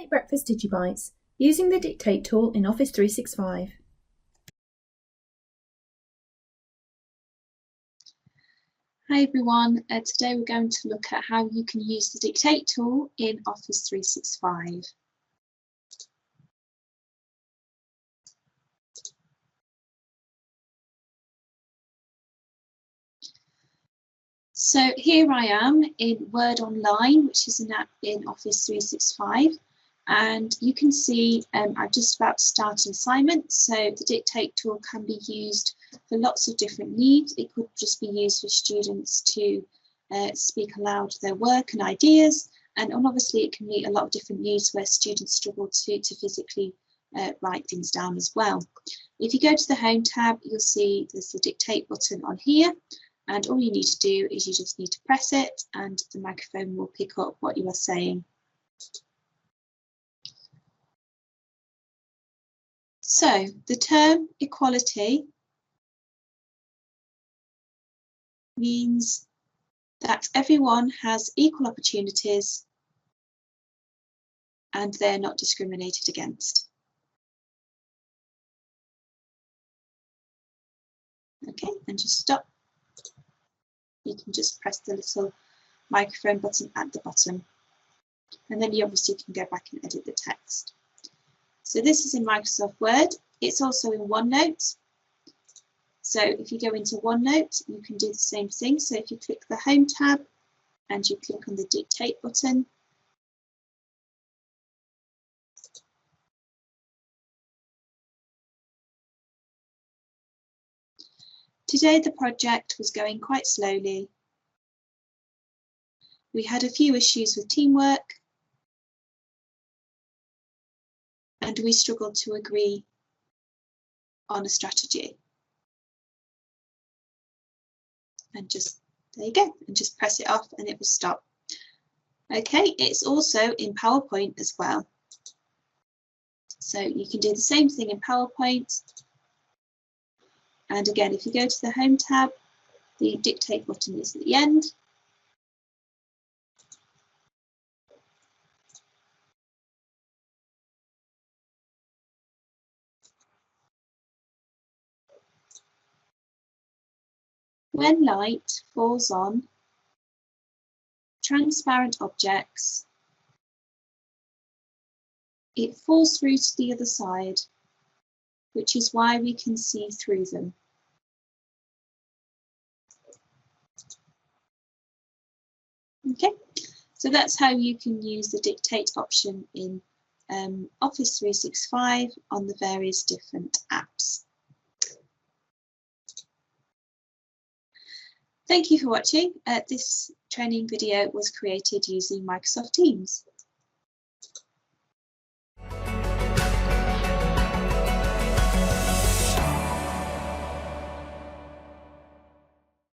Make breakfast DigiBites using the Dictate tool in Office 365. Hi everyone, today we're going to look at how you can use the Dictate tool in Office 365. So here I am in Word Online, which is an app in Office 365, and you can see I'm just about to start an assignment. So the Dictate tool can be used for lots of different needs. It could just be used for students to speak aloud their work and ideas, and obviously it can meet a lot of different needs where students struggle to physically write things down as well. If you go to the Home tab, you'll see there's the Dictate button on here. And all you need to do is you just need to press it and the microphone will pick up what you are saying. So the term equality means that everyone has equal opportunities and they're not discriminated against. Okay, and just stop. You can just press the little microphone button at the bottom, and then you obviously can go back and edit the text. So this is in Microsoft Word. It's also in OneNote. So if you go into OneNote, you can do the same thing. So if you click the Home tab and you click on the Dictate button, today the project was going quite slowly. We had a few issues with teamwork and we struggled to agree on a strategy. And just, there you go, and just press it off and it will stop. Okay, it's also in PowerPoint as well. So you can do the same thing in PowerPoint. And again, if you go to the Home tab, the Dictate button is at the end. When light falls on transparent objects, it falls through to the other side, which is why we can see through them. Okay, so that's how you can use the Dictate option in Office 365 on the various different apps. Thank you for watching. This training video was created using Microsoft Teams.